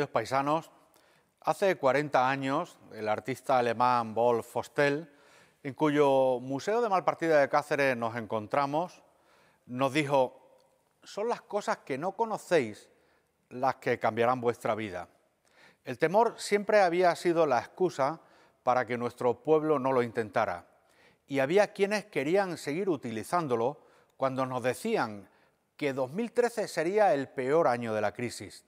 Queridos paisanos, hace 40 años el artista alemán Wolf Fostel, en cuyo Museo de Malpartida de Cáceres nos encontramos, nos dijo: son las cosas que no conocéis las que cambiarán vuestra vida. El temor siempre había sido la excusa para que nuestro pueblo no lo intentara, y había quienes querían seguir utilizándolo cuando nos decían que 2013 sería el peor año de la crisis.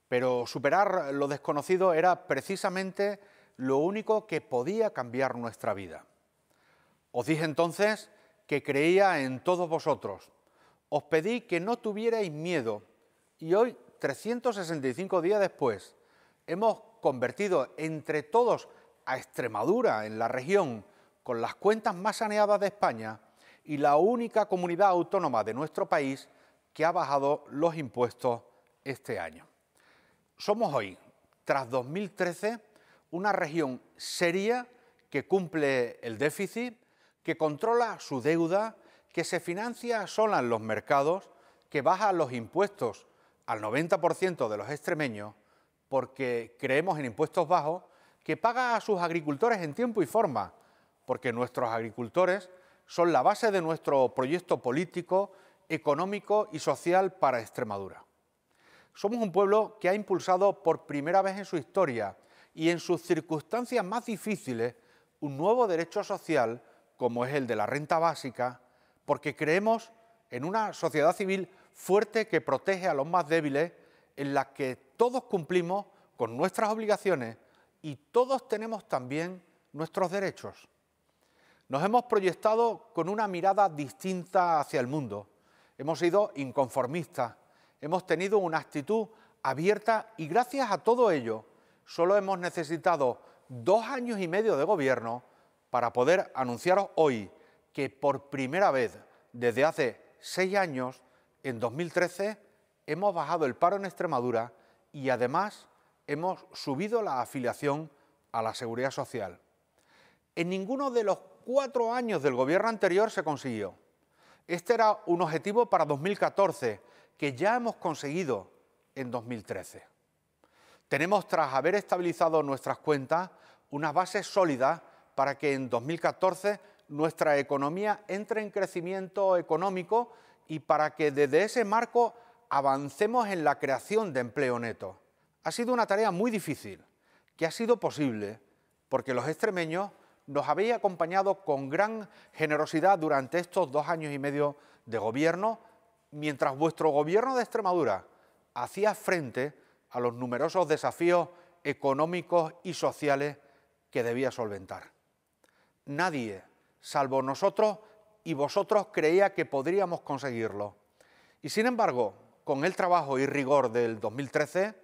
Pero superar lo desconocido era precisamente lo único que podía cambiar nuestra vida. Os dije entonces que creía en todos vosotros. Os pedí que no tuvierais miedo y hoy, 365 días después, hemos convertido entre todos a Extremadura en la región con las cuentas más saneadas de España y la única comunidad autónoma de nuestro país que ha bajado los impuestos este año. Somos hoy, tras 2013, una región seria que cumple el déficit, que controla su deuda, que se financia sola en los mercados, que baja los impuestos al 90% de los extremeños, porque creemos en impuestos bajos, que paga a sus agricultores en tiempo y forma, porque nuestros agricultores son la base de nuestro proyecto político, económico y social para Extremadura. Somos un pueblo que ha impulsado por primera vez en su historia y en sus circunstancias más difíciles un nuevo derecho social como es el de la renta básica, porque creemos en una sociedad civil fuerte que protege a los más débiles, en la que todos cumplimos con nuestras obligaciones y todos tenemos también nuestros derechos. Nos hemos proyectado con una mirada distinta hacia el mundo. Hemos sido inconformistas. Hemos tenido una actitud abierta y gracias a todo ello solo hemos necesitado 2 años y medio de gobierno para poder anunciaros hoy que por primera vez desde hace 6 años, en 2013, hemos bajado el paro en Extremadura y además hemos subido la afiliación a la Seguridad Social. En ninguno de los 4 años del gobierno anterior se consiguió. Este era un objetivo para 2014, que ya hemos conseguido en 2013. Tenemos, tras haber estabilizado nuestras cuentas, unas bases sólidas para que en 2014 nuestra economía entre en crecimiento económico y para que desde ese marco avancemos en la creación de empleo neto. Ha sido una tarea muy difícil, que ha sido posible porque los extremeños nos habéis acompañado con gran generosidad durante estos 2 años y medio de gobierno, mientras vuestro gobierno de Extremadura hacía frente a los numerosos desafíos económicos y sociales que debía solventar. Nadie, salvo nosotros y vosotros, creía que podríamos conseguirlo. Y sin embargo, con el trabajo y rigor del 2013,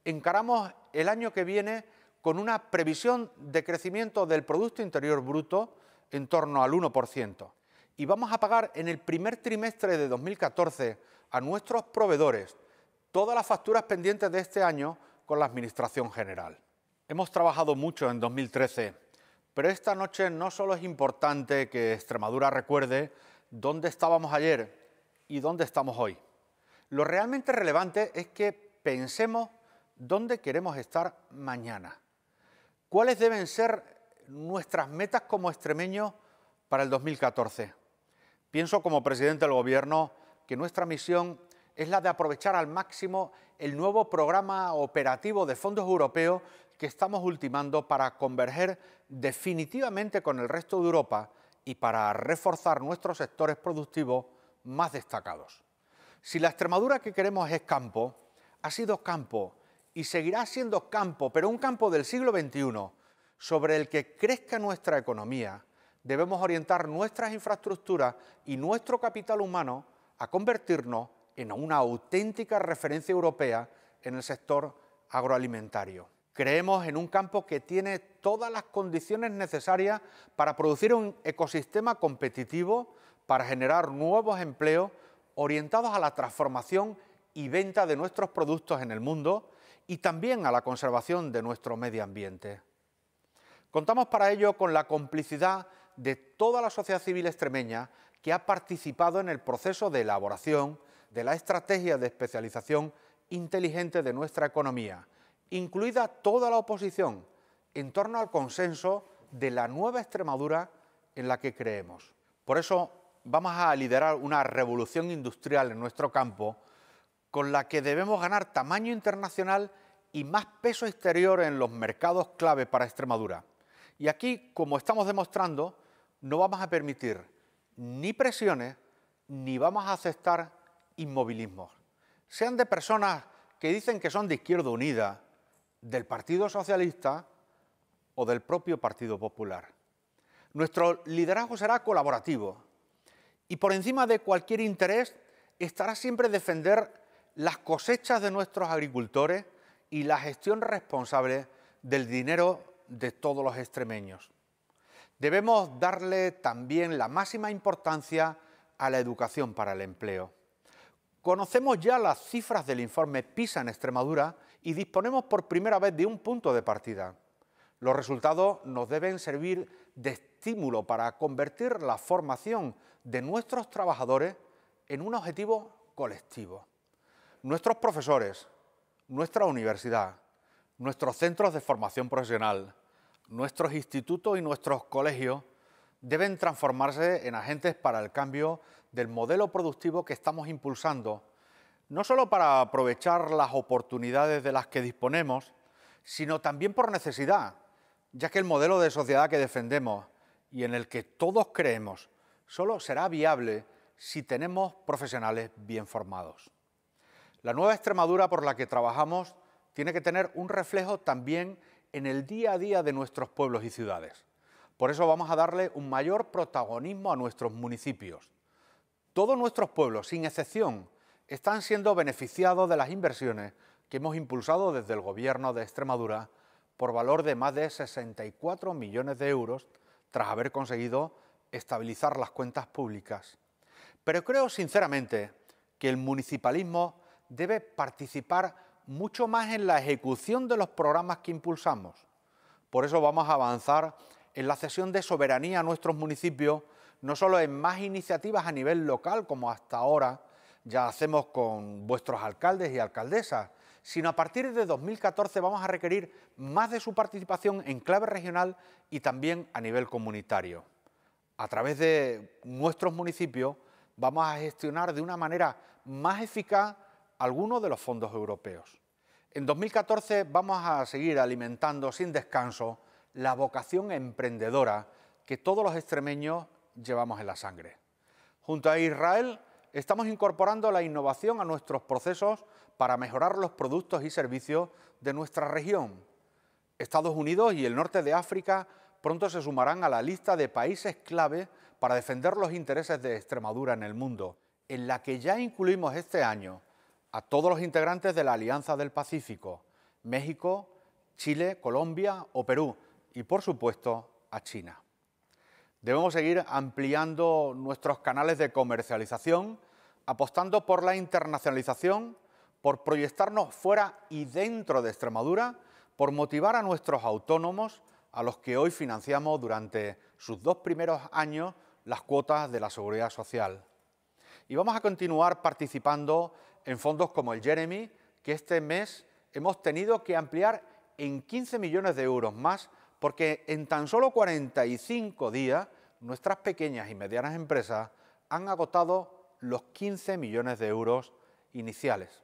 encaramos el año que viene con una previsión de crecimiento del Producto Interior Bruto en torno al 1%. Y vamos a pagar en el primer trimestre de 2014 a nuestros proveedores todas las facturas pendientes de este año con la Administración General. Hemos trabajado mucho en 2013, pero esta noche no solo es importante que Extremadura recuerde dónde estábamos ayer y dónde estamos hoy. Lo realmente relevante es que pensemos dónde queremos estar mañana. ¿Cuáles deben ser nuestras metas como extremeños para el 2014? Pienso, como presidente del Gobierno, que nuestra misión es la de aprovechar al máximo el nuevo programa operativo de fondos europeos que estamos ultimando para converger definitivamente con el resto de Europa y para reforzar nuestros sectores productivos más destacados. Si la Extremadura que queremos es campo, ha sido campo y seguirá siendo campo, pero un campo del siglo XXI, sobre el que crezca nuestra economía, debemos orientar nuestras infraestructuras y nuestro capital humano a convertirnos en una auténtica referencia europea en el sector agroalimentario. Creemos en un campo que tiene todas las condiciones necesarias para producir un ecosistema competitivo, para generar nuevos empleos orientados a la transformación y venta de nuestros productos en el mundo y también a la conservación de nuestro medio ambiente. Contamos para ello con la complicidad de toda la sociedad civil extremeña que ha participado en el proceso de elaboración de la estrategia de especialización inteligente de nuestra economía incluida toda la oposición, en torno al consenso de la nueva Extremadura en la que creemos. Por eso vamos a liderar una revolución industrial en nuestro campo con la que debemos ganar tamaño internacional y más peso exterior en los mercados clave para Extremadura. Y aquí, como estamos demostrando, no vamos a permitir ni presiones ni vamos a aceptar inmovilismos, sean de personas que dicen que son de Izquierda Unida, del Partido Socialista o del propio Partido Popular. Nuestro liderazgo será colaborativo y por encima de cualquier interés estará siempre defender las cosechas de nuestros agricultores y la gestión responsable del dinero de todos los extremeños. Debemos darle también la máxima importancia a la educación para el empleo. Conocemos ya las cifras del informe PISA en Extremadura y disponemos por primera vez de un punto de partida. Los resultados nos deben servir de estímulo para convertir la formación de nuestros trabajadores en un objetivo colectivo. Nuestros profesores, nuestra universidad, nuestros centros de formación profesional, nuestros institutos y nuestros colegios deben transformarse en agentes para el cambio del modelo productivo que estamos impulsando, no solo para aprovechar las oportunidades de las que disponemos, sino también por necesidad, ya que el modelo de sociedad que defendemos y en el que todos creemos solo será viable si tenemos profesionales bien formados. La nueva Extremadura por la que trabajamos tiene que tener un reflejo también en el día a día de nuestros pueblos y ciudades. Por eso vamos a darle un mayor protagonismo a nuestros municipios. Todos nuestros pueblos, sin excepción, están siendo beneficiados de las inversiones que hemos impulsado desde el Gobierno de Extremadura por valor de más de 64 millones de euros, tras haber conseguido estabilizar las cuentas públicas. Pero creo sinceramente que el municipalismo debe participar mucho más en la ejecución de los programas que impulsamos. Por eso vamos a avanzar en la cesión de soberanía a nuestros municipios, no solo en más iniciativas a nivel local, como hasta ahora ya hacemos con vuestros alcaldes y alcaldesas, sino a partir de 2014 vamos a requerir más de su participación en clave regional y también a nivel comunitario. A través de nuestros municipios vamos a gestionar de una manera más eficaz algunos de los fondos europeos. En 2014 vamos a seguir alimentando sin descanso la vocación emprendedora que todos los extremeños llevamos en la sangre. Junto a Israel estamos incorporando la innovación a nuestros procesos para mejorar los productos y servicios de nuestra región. Estados Unidos y el norte de África pronto se sumarán a la lista de países clave para defender los intereses de Extremadura en el mundo, en la que ya incluimos este año a todos los integrantes de la Alianza del Pacífico, México, Chile, Colombia o Perú y, por supuesto, a China. Debemos seguir ampliando nuestros canales de comercialización, apostando por la internacionalización, por proyectarnos fuera y dentro de Extremadura, por motivar a nuestros autónomos, a los que hoy financiamos durante sus 2 primeros años las cuotas de la Seguridad Social. Y vamos a continuar participando en fondos como el Jeremy, que este mes hemos tenido que ampliar en 15 millones de euros más, porque en tan solo 45 días nuestras pequeñas y medianas empresas han agotado los 15 millones de euros iniciales.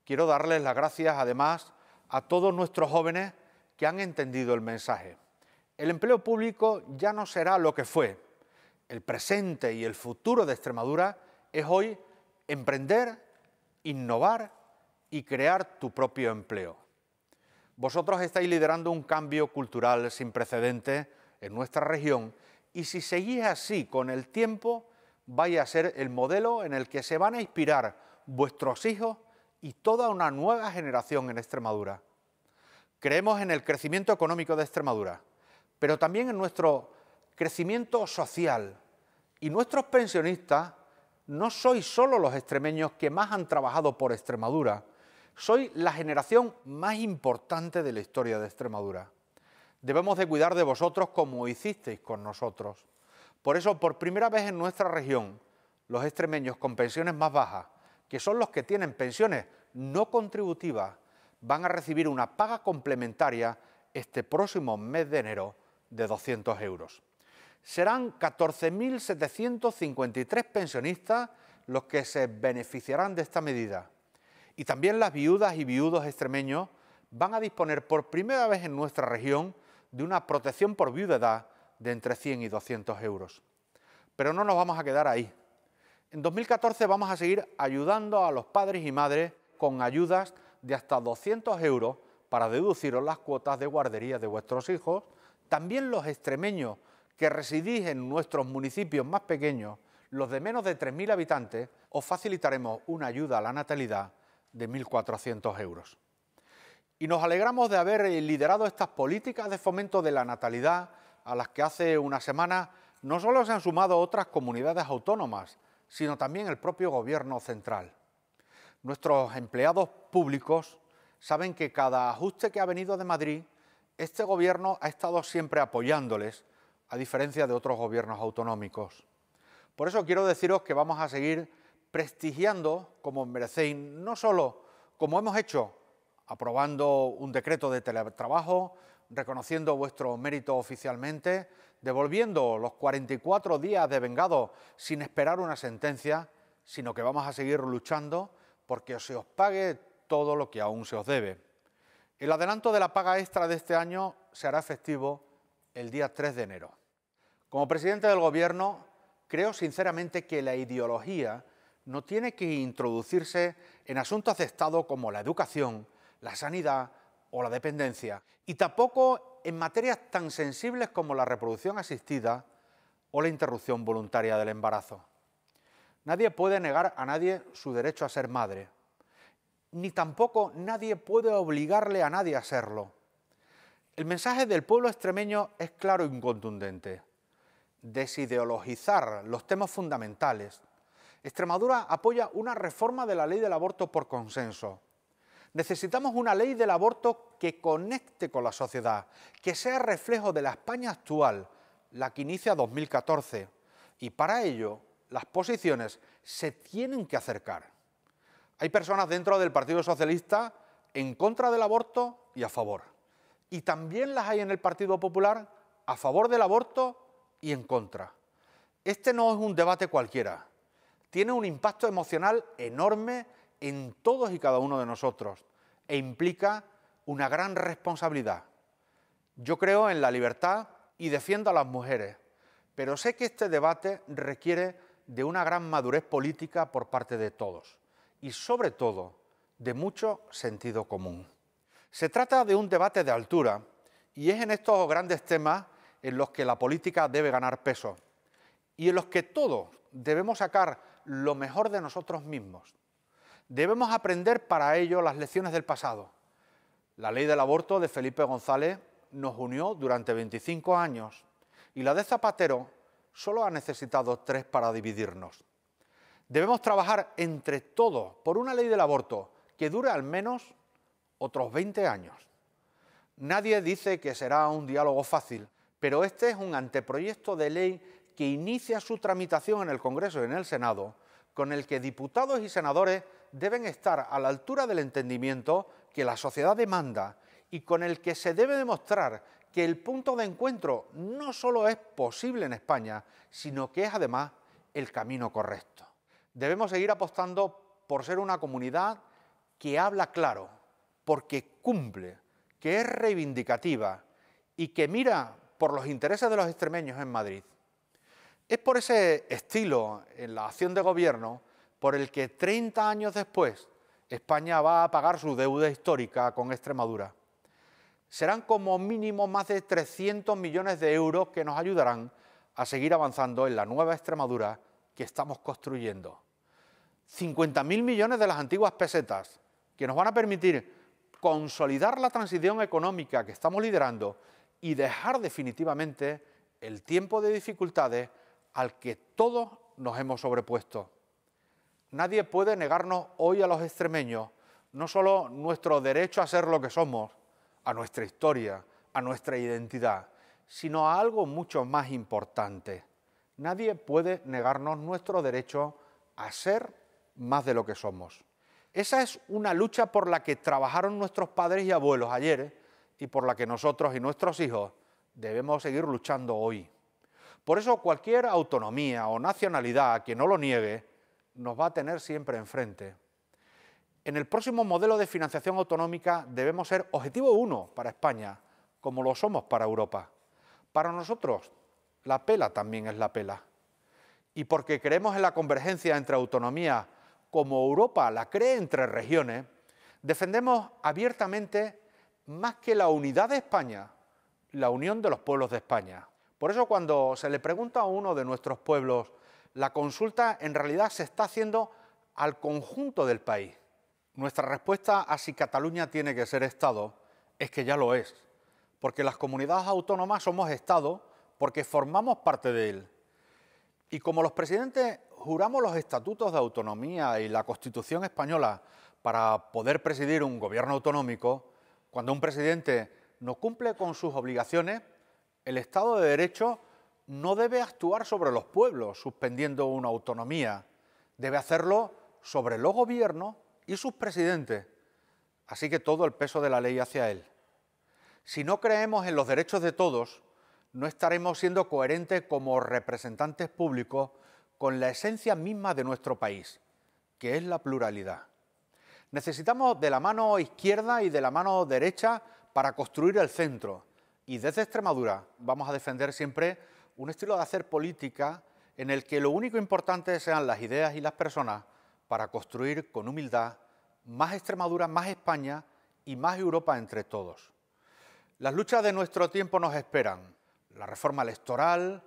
Quiero darles las gracias, además, a todos nuestros jóvenes que han entendido el mensaje. El empleo público ya no será lo que fue. El presente y el futuro de Extremadura es hoy emprender, innovar y crear tu propio empleo. Vosotros estáis liderando un cambio cultural sin precedentes en nuestra región y si seguís así con el tiempo, vais a ser el modelo en el que se van a inspirar vuestros hijos y toda una nueva generación en Extremadura. Creemos en el crecimiento económico de Extremadura, pero también en nuestro crecimiento social. Y nuestros pensionistas no sois solo los extremeños que más han trabajado por Extremadura, sois la generación más importante de la historia de Extremadura. Debemos de cuidar de vosotros como hicisteis con nosotros. Por eso, por primera vez en nuestra región, los extremeños con pensiones más bajas, que son los que tienen pensiones no contributivas, van a recibir una paga complementaria este próximo mes de enero de 200 euros. Serán 14.753 pensionistas los que se beneficiarán de esta medida. Y también las viudas y viudos extremeños van a disponer por primera vez en nuestra región de una protección por viudedad de entre 100 y 200 euros. Pero no nos vamos a quedar ahí. En 2014 vamos a seguir ayudando a los padres y madres con ayudas de hasta 200 euros para deduciros las cuotas de guardería de vuestros hijos. También los extremeños que residís en nuestros municipios más pequeños, los de menos de 3.000 habitantes, os facilitaremos una ayuda a la natalidad de 1.400 euros. Y nos alegramos de haber liderado estas políticas de fomento de la natalidad a las que hace una semana no solo se han sumado otras comunidades autónomas, sino también el propio Gobierno central. Nuestros empleados públicos saben que cada ajuste que ha venido de Madrid, este Gobierno ha estado siempre apoyándoles, a diferencia de otros gobiernos autonómicos. Por eso quiero deciros que vamos a seguir prestigiando, como merecéis, no solo como hemos hecho, aprobando un decreto de teletrabajo, reconociendo vuestro mérito oficialmente, devolviendo los 44 días devengados sin esperar una sentencia, sino que vamos a seguir luchando porque se os pague todo lo que aún se os debe. El adelanto de la paga extra de este año se hará efectivo el día 3 de enero. Como presidente del Gobierno, creo sinceramente que la ideología no tiene que introducirse en asuntos de Estado como la educación, la sanidad o la dependencia, y tampoco en materias tan sensibles como la reproducción asistida o la interrupción voluntaria del embarazo. Nadie puede negar a nadie su derecho a ser madre, ni tampoco nadie puede obligarle a nadie a serlo. El mensaje del pueblo extremeño es claro y contundente: desideologizar los temas fundamentales. Extremadura apoya una reforma de la ley del aborto por consenso. Necesitamos una ley del aborto que conecte con la sociedad, que sea reflejo de la España actual, la que inicia 2014. Y para ello, las posiciones se tienen que acercar. Hay personas dentro del Partido Socialista en contra del aborto y a favor. Y también las hay en el Partido Popular a favor del aborto y en contra. Este no es un debate cualquiera. Tiene un impacto emocional enorme en todos y cada uno de nosotros e implica una gran responsabilidad. Yo creo en la libertad y defiendo a las mujeres, pero sé que este debate requiere de una gran madurez política por parte de todos y, sobre todo, de mucho sentido común. Se trata de un debate de altura y es en estos grandes temas en los que la política debe ganar peso y en los que todos debemos sacar lo mejor de nosotros mismos. Debemos aprender para ello las lecciones del pasado. La ley del aborto de Felipe González nos unió durante 25 años y la de Zapatero solo ha necesitado 3 para dividirnos. Debemos trabajar entre todos por una ley del aborto que dure al menos otros 20 años. Nadie dice que será un diálogo fácil, pero este es un anteproyecto de ley que inicia su tramitación en el Congreso y en el Senado, con el que diputados y senadores deben estar a la altura del entendimiento que la sociedad demanda y con el que se debe demostrar que el punto de encuentro no solo es posible en España, sino que es además el camino correcto. Debemos seguir apostando por ser una comunidad que habla claro, porque cumple, que es reivindicativa y que mira por los intereses de los extremeños en Madrid. Es por ese estilo en la acción de gobierno por el que 30 años después España va a pagar su deuda histórica con Extremadura. Serán como mínimo más de 300 millones de euros que nos ayudarán a seguir avanzando en la nueva Extremadura que estamos construyendo. 50.000 millones de las antiguas pesetas que nos van a permitir consolidar la transición económica que estamos liderando y dejar definitivamente el tiempo de dificultades al que todos nos hemos sobrepuesto. Nadie puede negarnos hoy a los extremeños no solo nuestro derecho a ser lo que somos, a nuestra historia, a nuestra identidad, sino a algo mucho más importante. Nadie puede negarnos nuestro derecho a ser más de lo que somos. Esa es una lucha por la que trabajaron nuestros padres y abuelos ayer y por la que nosotros y nuestros hijos debemos seguir luchando hoy. Por eso cualquier autonomía o nacionalidad que no lo niegue nos va a tener siempre enfrente. En el próximo modelo de financiación autonómica debemos ser objetivo 1 para España, como lo somos para Europa. Para nosotros, la pela también es la pela. Y porque creemos en la convergencia entre autonomías, como Europa la cree entre regiones, defendemos abiertamente, más que la unidad de España, la unión de los pueblos de España. Por eso, cuando se le pregunta a uno de nuestros pueblos, la consulta en realidad se está haciendo al conjunto del país. Nuestra respuesta a si Cataluña tiene que ser Estado es que ya lo es, porque las comunidades autónomas somos Estado porque formamos parte de él. Y como los presidentes juramos los estatutos de autonomía y la Constitución española para poder presidir un gobierno autonómico, cuando un presidente no cumple con sus obligaciones, el Estado de Derecho no debe actuar sobre los pueblos suspendiendo una autonomía, debe hacerlo sobre los gobiernos y sus presidentes, así que todo el peso de la ley hacia él. Si no creemos en los derechos de todos, no estaremos siendo coherentes como representantes públicos con la esencia misma de nuestro país, que es la pluralidad. Necesitamos de la mano izquierda y de la mano derecha para construir el centro, y desde Extremadura vamos a defender siempre un estilo de hacer política en el que lo único importante sean las ideas y las personas para construir con humildad más Extremadura, más España y más Europa entre todos. Las luchas de nuestro tiempo nos esperan: la reforma electoral,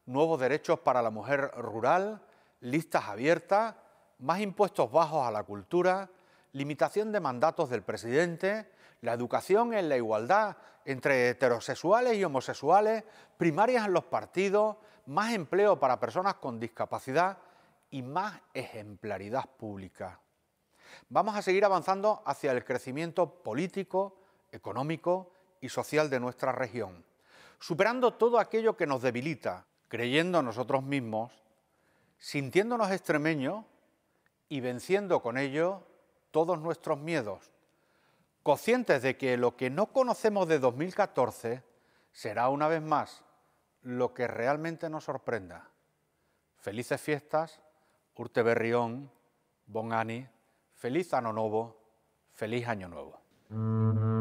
nuevos derechos para la mujer rural, listas abiertas, más impuestos bajos a la cultura, limitación de mandatos del presidente, la educación en la igualdad entre heterosexuales y homosexuales, primarias en los partidos, más empleo para personas con discapacidad y más ejemplaridad pública. Vamos a seguir avanzando hacia el crecimiento político, económico y social de nuestra región, superando todo aquello que nos debilita, creyendo en nosotros mismos, sintiéndonos extremeños y venciendo con ello todos nuestros miedos, conscientes de que lo que no conocemos de 2014 será una vez más lo que realmente nos sorprenda. Felices fiestas, Urte Berrión, Bon Ani, feliz Ano Novo, feliz Año Nuevo.